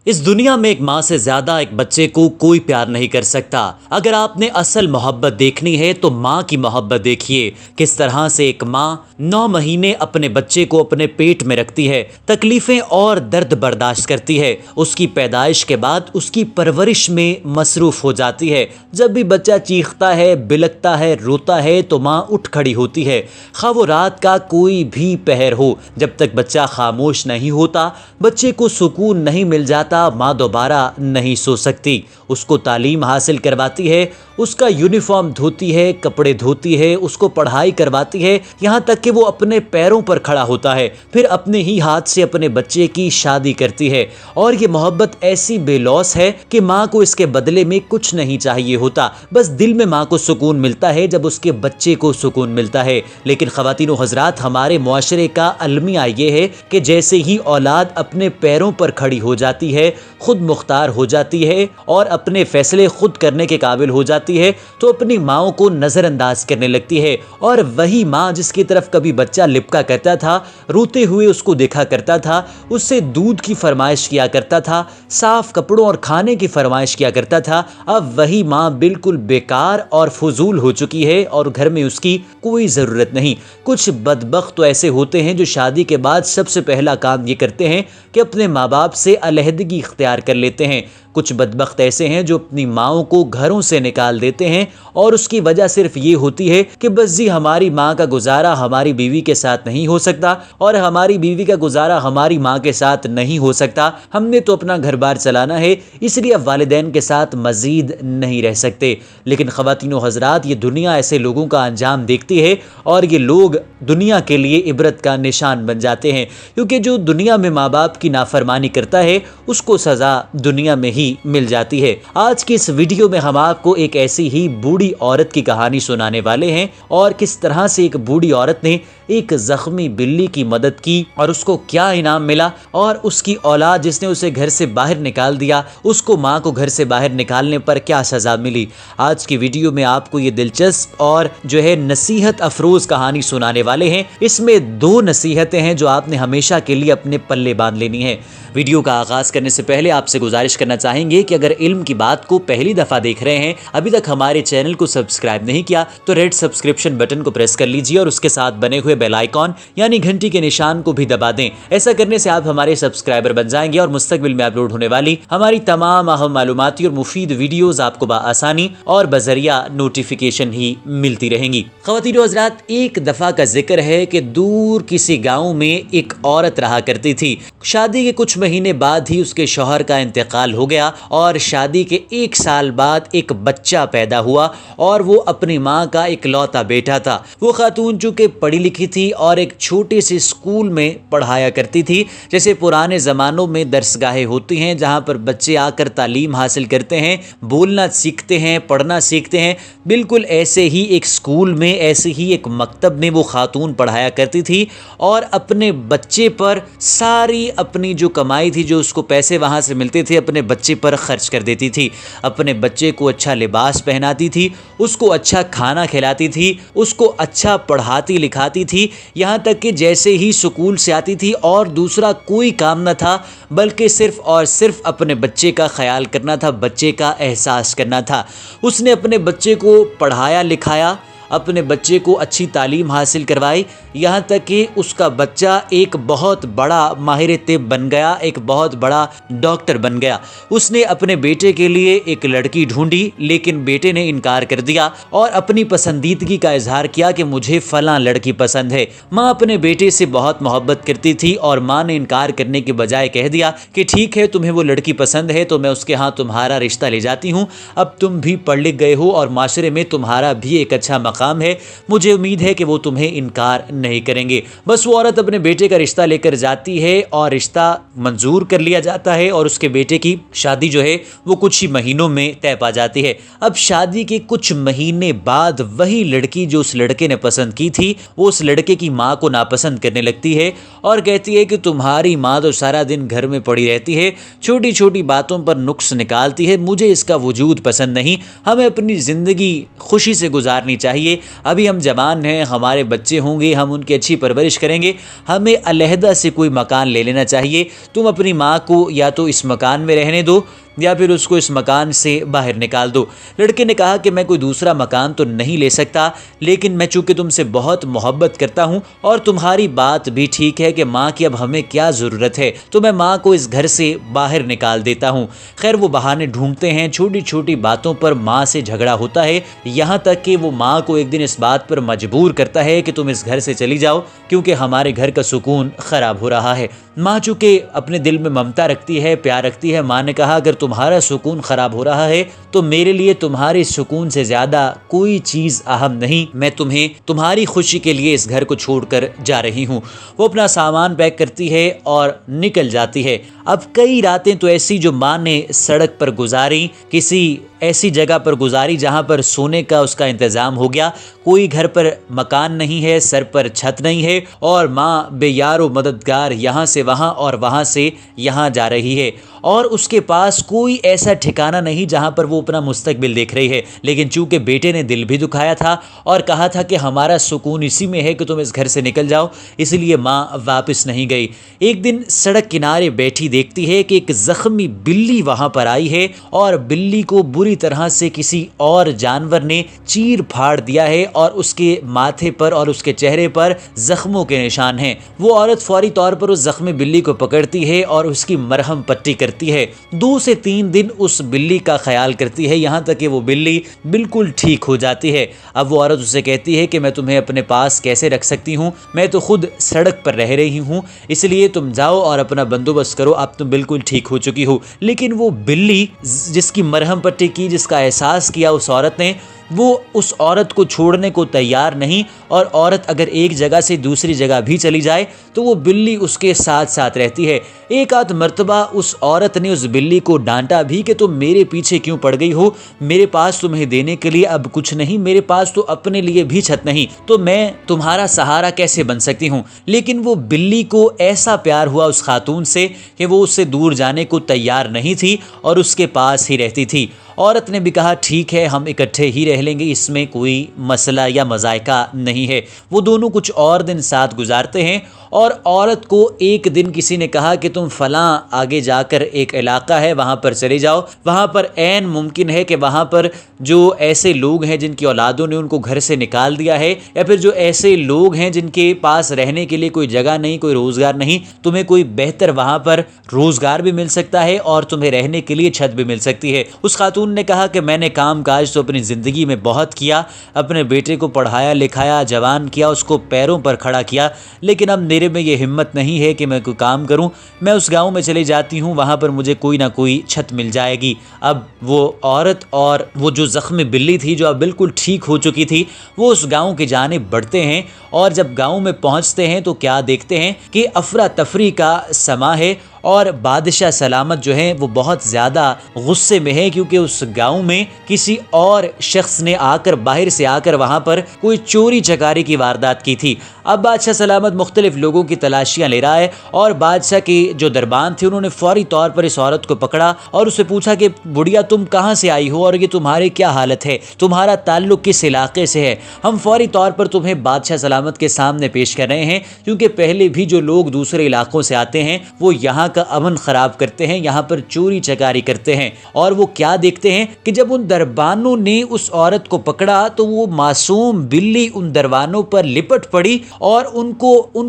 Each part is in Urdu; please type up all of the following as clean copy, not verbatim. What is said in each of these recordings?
اس دنیا میں ایک ماں سے زیادہ ایک بچے کو کوئی پیار نہیں کر سکتا۔ اگر آپ نے اصل محبت دیکھنی ہے تو ماں کی محبت دیکھیے، کس طرح سے ایک ماں 9 مہینے اپنے بچے کو اپنے پیٹ میں رکھتی ہے، تکلیفیں اور درد برداشت کرتی ہے، اس کی پیدائش کے بعد اس کی پرورش میں مصروف ہو جاتی ہے۔ جب بھی بچہ چیختا ہے، بلکتا ہے، روتا ہے تو ماں اٹھ کھڑی ہوتی ہے، خواہ وہ رات کا کوئی بھی پہر ہو۔ جب تک بچہ خاموش نہیں ہوتا، بچے کو سکون نہیں مل جاتا، ماں دوبارہ نہیں سو سکتی۔ اس کو تعلیم حاصل کرواتی ہے، اس کا یونیفارم دھوتی ہے، کپڑے دھوتی ہے، اس کو پڑھائی کرواتی ہے، یہاں تک کہ وہ اپنے پیروں پر کھڑا ہوتا ہے، پھر اپنے ہی ہاتھ سے اپنے بچے کی شادی کرتی ہے۔ اور یہ محبت ایسی بے لوث ہے کہ ماں کو اس کے بدلے میں کچھ نہیں چاہیے ہوتا، بس دل میں ماں کو سکون ملتا ہے جب اس کے بچے کو سکون ملتا ہے۔ لیکن خواتین و حضرات، ہمارے معاشرے کا المیہ یہ ہے کہ جیسے ہی اولاد اپنے پیروں پر کھڑی ہو جاتی ہے، خود مختار ہو جاتی ہے اور اپنے فیصلے خود کرنے کے قابل ہو جاتی ہے، تو اپنی ماں کو نظر انداز کرنے لگتی ہے۔ اور وہی ماں جس کی طرف کبھی بچہ لپکا کرتا تھا، روتے ہوئے اس کو دیکھا کرتا تھا، اس سے دودھ کی فرمائش کیا کرتا تھا، صاف کپڑوں اور کھانے کی فرمائش کیا کرتا تھا، اب وہی ماں بالکل بیکار اور فضول ہو چکی ہے اور گھر میں اس کی کوئی ضرورت نہیں۔ کچھ بدبخت تو ایسے ہوتے ہیں جو شادی کے بعد سب سے پہلا کام یہ کرتے ہیں کہ اپنے ماں باپ سے علیحدگی اختیار کر لیتے ہیں۔ کچھ بدبخت ایسے ہیں جو اپنی ماؤں کو گھروں سے نکال دیتے ہیں اور اس کی وجہ صرف یہ ہوتی ہے کہ بس جی ہماری ماں کا گزارا ہماری بیوی کے ساتھ نہیں ہو سکتا اور ہماری بیوی کا گزارا ہماری ماں کے ساتھ نہیں ہو سکتا، ہم نے تو اپنا گھر بار چلانا ہے، اس لیے اب والدین کے ساتھ مزید نہیں رہ سکتے۔ لیکن خواتین و حضرات، یہ دنیا ایسے لوگوں کا انجام دیکھتی ہے اور یہ لوگ دنیا کے لیے عبرت کا نشان بن جاتے ہیں، کیونکہ جو دنیا میں ماں باپ کی نافرمانی کرتا ہے اس کو سزا دنیا میں ہی مل جاتی ہے۔ آج کی اس ویڈیو میں ہم آپ کو ایک ایسی ہی بوڑھی عورت کی کہانی سنانے والے ہیں اور کس طرح سے ایک بوڑھی عورت نے ایک زخمی بلی کی مدد کی اور اس کو کیا انعام ملا، اور اس کی اولاد جس نے اسے گھر سے باہر نکال دیا، اس کو ماں کو گھر سے باہر نکالنے پر کیا سزا ملی۔ آج کی ویڈیو میں آپ کو یہ دلچسپ اور نصیحت افروز کہانی سنانے والے ہیں۔ اس میں 2 نصیحتیں ہیں جو آپ نے ہمیشہ کے لیے اپنے پلے باندھ لینی ہے۔ ویڈیو کا آغاز کرنے سے پہلے آپ سے گزارش کرنا چاہیں گے کہ اگر علم کی بات کو پہلی دفعہ دیکھ رہے ہیں، ابھی تک ہمارے چینل کو سبسکرائب نہیں کیا تو ریڈ سبسکرپشن بٹن کو پریس کر لیجئے اور اس کے ساتھ بنے ہوئے بیل آئیکن یعنی گھنٹی کے نشان کو بھی دبا دیں۔ ایسا کرنے سے آپ ہمارے سبسکرائبر بن جائیں گے اور مستقبل میں اپلوڈ ہونے والی ہماری تمام اہم معلوماتی اور مفید ویڈیوز آپ کو بآسانی اور بذریعہ نوٹیفیکیشن ہی ملتی رہیں گی۔ خواتین و حضرات، ایک دفعہ کا ذکر ہے کہ دور کسی گاؤں میں ایک عورت رہا کرتی تھی۔ شادی کے کچھ مہینے بعد ہی اس کے شوہر کا انتقال ہو گیا اور شادی کے 1 سال بعد ایک بچہ پیدا ہوا اور وہ اپنی ماں کا اکلوتا بیٹا تھا۔ وہ خاتون چونکہ پڑھی لکھی تھی اور ایک چھوٹے سے اسکول میں پڑھایا کرتی تھی، جیسے پرانے زمانوں میں درسگاہیں ہوتی ہیں جہاں پر بچے آ کر تعلیم حاصل کرتے ہیں، بولنا سیکھتے ہیں، پڑھنا سیکھتے ہیں، بالکل ایسے ہی ایک اسکول میں، ایسے ہی ایک مکتب میں وہ خاتون پڑھایا کرتی تھی اور اپنے بچے پر ساری اپنی جو کمائی تھی، جو اس کو پیسے وہاں سے ملتے تھے، اپنے بچے پر خرچ کر دیتی تھی۔ اپنے بچے کو اچھا لباس پہناتی تھی، اس کو اچھا کھانا کھلاتی تھی، اس کو اچھا پڑھاتی لکھاتی تھی، یہاں تک کہ جیسے ہی سکول سے آتی تھی اور دوسرا کوئی کام نہ تھا بلکہ صرف اور صرف اپنے بچے کا خیال کرنا تھا، بچے کا احساس کرنا تھا۔ اس نے اپنے بچے کو پڑھایا لکھایا، اپنے بچے کو اچھی تعلیم حاصل کروائی، یہاں تک کہ اس کا بچہ ایک بہت بڑا ماہر طب بن گیا، ایک بہت بڑا ڈاکٹر بن گیا۔ اس نے اپنے بیٹے کے لیے ایک لڑکی ڈھونڈی لیکن بیٹے نے انکار کر دیا اور اپنی پسندیدگی کا اظہار کیا کہ مجھے فلاں لڑکی پسند ہے۔ ماں اپنے بیٹے سے بہت محبت کرتی تھی اور ماں نے انکار کرنے کے بجائے کہہ دیا کہ ٹھیک ہے، تمہیں وہ لڑکی پسند ہے تو میں اس کے ہاں تمہارا رشتہ لے جاتی ہوں، اب تم بھی پڑھ لکھ گئے ہو اور معاشرے میں تمہارا بھی ایک اچھا مقام ہے، مجھے امید ہے کہ وہ تمہیں انکار نہیں کریں گے۔ بس وہ عورت اپنے بیٹے کا رشتہ لے کر جاتی ہے اور رشتہ منظور کر لیا جاتا ہے اور اس کے بیٹے کی شادی جو ہے وہ کچھ ہی مہینوں میں طے پا جاتی ہے۔ اب شادی کے کچھ مہینے بعد وہی لڑکی جو اس لڑکے نے پسند کی تھی، وہ اس لڑکے کی ماں کو ناپسند کرنے لگتی ہے اور کہتی ہے کہ تمہاری ماں تو سارا دن گھر میں پڑی رہتی ہے، چھوٹی چھوٹی باتوں پر نقص نکالتی ہے، مجھے اس کا وجود پسند نہیں، ہمیں اپنی زندگی خوشی سے گزارنی چاہیے، چاہیے, ابھی ہم جوان ہیں, ہمارے بچے ہوں گے, ہم ان کی اچھی پرورش کریں گے, ہمیں علیحدہ سے کوئی مکان لے لینا چاہیے. تم اپنی ماں کو یا تو اس مکان میں رہنے دو یا پھر اس کو اس مکان سے باہر نکال دو. لڑکے نے کہا کہ میں کوئی دوسرا مکان تو نہیں لے سکتا, لیکن میں چونکہ تم سے بہت محبت کرتا ہوں اور تمہاری بات بھی ٹھیک ہے کہ ماں کی اب ہمیں کیا ضرورت ہے, تو میں ماں کو اس گھر سے باہر نکال دیتا ہوں. خیر وہ بہانے ڈھونڈتے ہیں, چھوٹی چھوٹی باتوں پر ماں سے جھگڑا ہوتا ہے, یہاں تک کہ وہ ماں کو ایک دن اس بات پر مجبور کرتا ہے کہ تم اس گھر سے چلی جاؤ کیونکہ ہمارے گھر کا سکون خراب ہو رہا ہے. ماں چونکہ اپنے دل میں ممتا رکھتی ہے, پیار رکھتی ہے, ماں نے کہا اگر تمہارا سکون خراب ہو رہا ہے تو میرے لیے تمہارے سکون سے زیادہ کوئی چیز اہم نہیں, میں تمہیں تمہاری خوشی کے لیے اس گھر کو چھوڑ کر جا رہی ہوں. وہ اپنا سامان پیک کرتی ہے اور نکل جاتی ہے. اب کئی راتیں تو ایسی جو ماں نے سڑک پر گزاری, کسی ایسی جگہ پر گزاری جہاں پر سونے کا اس کا انتظام ہو گیا, کوئی گھر پر مکان نہیں ہے, سر پر چھت نہیں ہے, اور ماں بے یار و مددگار یہاں سے وہاں اور وہاں سے یہاں جا رہی ہے, اور اس کے پاس کوئی ایسا ٹھکانہ نہیں جہاں پر وہ اپنا مستقبل دیکھ رہی ہے. لیکن چونکہ بیٹے نے دل بھی دکھایا تھا اور کہا تھا کہ ہمارا سکون اسی میں ہے کہ تم اس گھر سے نکل جاؤ, اس لیے ماں واپس نہیں گئی. ایک دن سڑک کنارے بیٹھی دیکھتی ہے کہ ایک زخمی بلی وہاں پر آئی ہے اور بلی کو بری طرح سے کسی اور جانور نے چیر پھاڑ دیا ہے اور اس کے ماتھے پر اور اس کے چہرے پر زخموں کے نشان ہیں. وہ عورت فوری طور پر اس زخمی بلی کو پکڑتی ہے اور اس کی مرہم پٹی کرتی ہے. 2 سے 3 دن اس بلی کا خیال کرتی ہے, یہاں تک کہ وہ بلی بالکل ٹھیک ہو جاتی ہے. اب وہ عورت اسے کہتی ہے کہ میں تمہیں اپنے پاس کیسے رکھ سکتی ہوں, میں تو خود سڑک پر رہ رہی ہوں, اس لیے تم جاؤ اور اپنا بندوبست کرو, اب تم بالکل ٹھیک ہو چکی ہو. لیکن وہ بلی جس کی مرہم پٹی کی, جس کا احساس کیا اس عورت نے, وہ اس عورت کو چھوڑنے کو تیار نہیں, اور عورت اگر ایک جگہ سے دوسری جگہ بھی چلی جائے تو وہ بلی اس کے ساتھ ساتھ رہتی ہے. ایک آدھ مرتبہ اس عورت نے اس بلی کو ڈانٹا بھی کہ تم میرے پیچھے کیوں پڑ گئی ہو, میرے پاس تمہیں دینے کے لیے اب کچھ نہیں, میرے پاس تو اپنے لیے بھی چھت نہیں, تو میں تمہارا سہارا کیسے بن سکتی ہوں. لیکن وہ بلی کو ایسا پیار ہوا اس خاتون سے کہ وہ اس سے دور جانے کو تیار نہیں تھی اور اس کے پاس ہی رہتی تھی. عورت نے بھی کہا ٹھیک ہے ہم اکٹھے ہی رہ لیں گے, اس میں کوئی مسئلہ یا مذائقہ نہیں ہے. وہ دونوں کچھ اور دن ساتھ گزارتے ہیں, اور عورت کو ایک دن کسی نے کہا کہ تم فلاں آگے جا کر ایک علاقہ ہے وہاں پر چلے جاؤ, وہاں پر عین ممکن ہے کہ وہاں پر جو ایسے لوگ ہیں جن کی اولادوں نے ان کو گھر سے نکال دیا ہے, یا پھر جو ایسے لوگ ہیں جن کے پاس رہنے کے لیے کوئی جگہ نہیں, کوئی روزگار نہیں, تمہیں کوئی بہتر وہاں پر روزگار بھی مل سکتا ہے اور تمہیں رہنے کے لیے چھت بھی مل سکتی ہے. اس خاتون نے کہا کہ میں نے کام کاج تو اپنی زندگی میں بہت کیا, اپنے بیٹے کو پڑھایا لکھایا, جوان کیا, اس کو پیروں پر کھڑا کیا, لیکن اب میرے میں یہ ہمت نہیں ہے کہ میں کوئی کام کروں. میں اس گاؤں میں چلی جاتی ہوں, وہاں پر مجھے کوئی نہ کوئی چھت مل جائے گی. اب وہ عورت اور وہ جو زخمی بلی تھی جو اب بالکل ٹھیک ہو چکی تھی, وہ اس گاؤں کی جانب بڑھتے ہیں, اور جب گاؤں میں پہنچتے ہیں تو کیا دیکھتے ہیں کہ افراتفری کا سما ہے, اور بادشاہ سلامت جو ہیں وہ بہت زیادہ غصے میں ہے کیونکہ اس گاؤں میں کسی اور شخص نے باہر سے آ کر وہاں پر کوئی چوری چکاری کی واردات کی تھی. اب بادشاہ سلامت مختلف لوگوں کی تلاشیاں لے رہا ہے, اور بادشاہ کے جو دربان تھے انہوں نے فوری طور پر اس عورت کو پکڑا اور اسے پوچھا کہ بڑھیا تم کہاں سے آئی ہو اور یہ تمہاری کیا حالت ہے, تمہارا تعلق کس علاقے سے ہے, ہم فوری طور پر تمہیں بادشاہ سلامت کے سامنے پیش کر رہے ہیں, کیونکہ پہلے بھی جو لوگ دوسرے علاقوں سے آتے ہیں وہ یہاں کا امن خراب کرتے ہیں, یہاں پر چوری چکاری کرتے ہیں. اور وہ کیا دیکھتے ہیں کہ جب ان دربانوں نے اس عورت کو پکڑا تو وہ معصوم بلی ان دربانوں پر لپٹ پڑی اور ان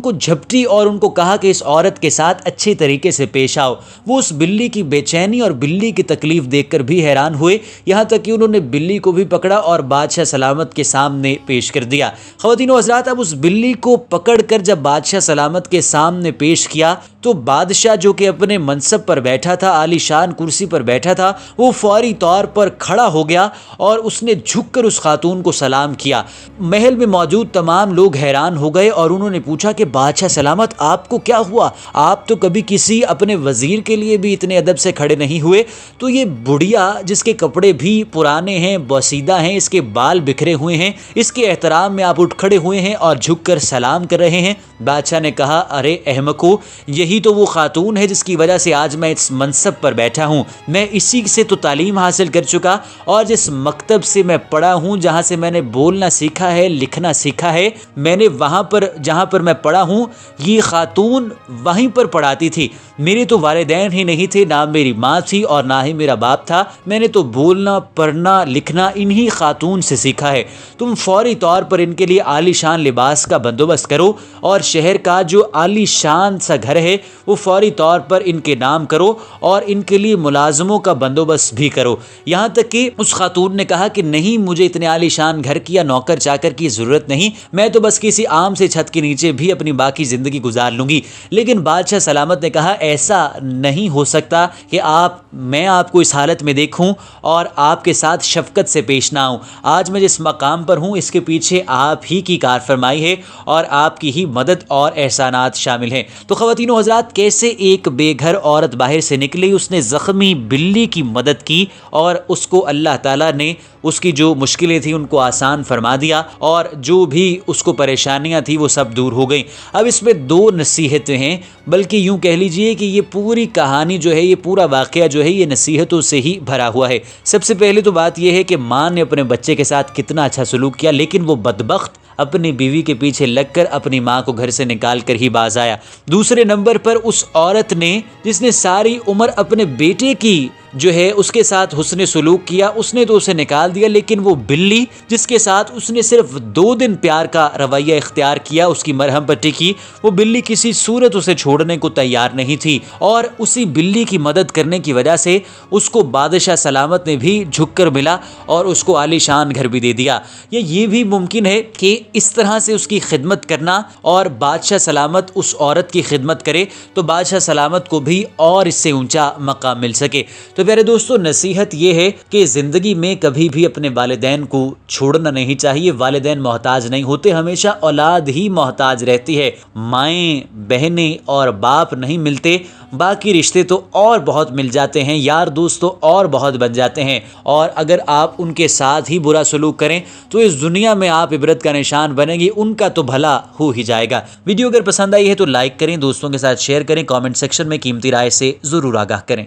کو جھپٹی اور ان کو کہا کہ اس عورت کے ساتھ اچھے طریقے سے پیش آؤ. وہ اس بلی کی بے چینی اور بلی کی تکلیف دیکھ کر بھی حیران ہوئے, یہاں تک کہ انہوں نے بلی کو بھی پکڑا اور بادشاہ سلامت کے سامنے پیش کر دیا. خواتین و حضرات, اب اس بلی کو پکڑ کر جب بادشاہ سلامت کے سامنے پیش کیا تو بادشاہ جو کہ اپنے منصب پر بیٹھا تھا, عالی شان کرسی پر بیٹھا تھا, وہ فوری طور پر کھڑا ہو گیا اور اس نے جھک کر اس خاتون کو سلام کیا. محل میں موجود تمام لوگ حیران ہو گئے اور انہوں نے پوچھا کہ بادشاہ سلامت آپ کو کیا ہوا, آپ تو کبھی کسی اپنے وزیر کے لیے بھی اتنے ادب سے کھڑے نہیں ہوئے, تو یہ بڑھیا جس کے کپڑے بھی پرانے ہیں, بوسیدہ ہیں, اس کے بال بکھرے ہوئے ہیں, اس کے احترام میں آپ اٹھ کھڑے ہوئے ہیں اور جھک کر سلام کر رہے ہیں. بادشاہ نے کہا ارے احمقو, یہی یہی تو وہ خاتون ہے جس کی وجہ سے آج میں اس منصب پر بیٹھا ہوں. میں اسی سے تو تعلیم حاصل کر چکا اور جس مکتب سے میں پڑھا ہوں, جہاں سے میں نے بولنا سیکھا ہے, لکھنا سیکھا ہے, میں نے وہاں پر جہاں پر میں پڑھا ہوں یہ خاتون وہیں پر پڑھاتی تھی. میرے تو والدین ہی نہیں تھے, نہ میری ماں تھی اور نہ ہی میرا باپ تھا. میں نے تو بولنا, پڑھنا, لکھنا انہی خاتون سے سیکھا ہے. تم فوری طور پر ان کے لیے عالی شان لباس کا بندوبست کرو اور شہر کا جو عالی شان سا گھر ہے وہ فوری طور پر ان کے نام کرو اور ان کے لیے ملازموں کا بندوبست بھی کرو. یہاں تک کہ اس خاتون نے کہا کہ نہیں, مجھے اتنے عالی شان گھر کی یا نوکر چاکر کی ضرورت نہیں, میں تو بس کسی عام سے چھت کے نیچے بھی اپنی باقی زندگی گزار لوں گی. لیکن بادشاہ سلامت نے کہا ایسا نہیں ہو سکتا کہ میں آپ کو اس حالت میں دیکھوں اور آپ کے ساتھ شفقت سے پیش نہ آؤں. آج میں جس مقام پر ہوں اس کے پیچھے آپ ہی کی کار فرمائی ہے اور آپ کی ہی مدد اور احسانات شامل ہیں. تو خواتین و حضرات, کیسے ایک بے گھر عورت باہر سے نکلی, اس نے زخمی بلی کی مدد کی اور اس کو اللہ تعالیٰ نے اس کی جو مشکلیں تھیں ان کو آسان فرما دیا اور جو بھی اس کو پریشانیاں تھیں وہ سب دور ہو گئیں. اب اس میں دو نصیحتیں ہیں, بلکہ یوں کہہ لیجئے کہ یہ پوری کہانی جو ہے, یہ پورا واقعہ جو ہے یہ نصیحتوں سے ہی بھرا ہوا ہے. سب سے پہلے تو بات یہ ہے کہ ماں نے اپنے بچے کے ساتھ کتنا اچھا سلوک کیا, لیکن وہ بدبخت اپنی بیوی کے پیچھے لگ کر اپنی ماں کو گھر سے نکال کر ہی باز آیا. دوسرے نمبر پر اس عورت نے جس نے ساری عمر اپنے بیٹے کی جو ہے اس کے ساتھ حسن سلوک کیا, اس نے تو اسے نکال دیا, لیکن وہ بلی جس کے ساتھ اس نے صرف 2 دن پیار کا رویہ اختیار کیا, اس کی مرہم پٹی کی, وہ بلی کسی صورت اسے چھوڑنے کو تیار نہیں تھی. اور اسی بلی کی مدد کرنے کی وجہ سے اس کو بادشاہ سلامت نے بھی جھک کر ملا اور اس کو عالی شان گھر بھی دے دیا. یہ بھی ممکن ہے کہ اس طرح سے اس کی خدمت کرنا اور بادشاہ سلامت اس عورت کی خدمت کرے تو بادشاہ سلامت کو بھی اور اس سے اونچا مقام مل سکے. تو پیارے دوستو, نصیحت یہ ہے کہ زندگی میں کبھی بھی اپنے والدین کو چھوڑنا نہیں چاہیے. والدین محتاج نہیں ہوتے, ہمیشہ اولاد ہی محتاج رہتی ہے. مائیں, بہنیں اور باپ نہیں ملتے, باقی رشتے تو اور بہت مل جاتے ہیں, یار دوست تو اور بہت بن جاتے ہیں. اور اگر آپ ان کے ساتھ ہی برا سلوک کریں تو اس دنیا میں آپ عبرت کا نشان بنیں گی, ان کا تو بھلا ہو ہی جائے گا. ویڈیو اگر پسند آئی ہے تو لائک کریں, دوستوں کے ساتھ شیئر کریں, کامنٹ سیکشن میں قیمتی رائے سے ضرور آگاہ کریں.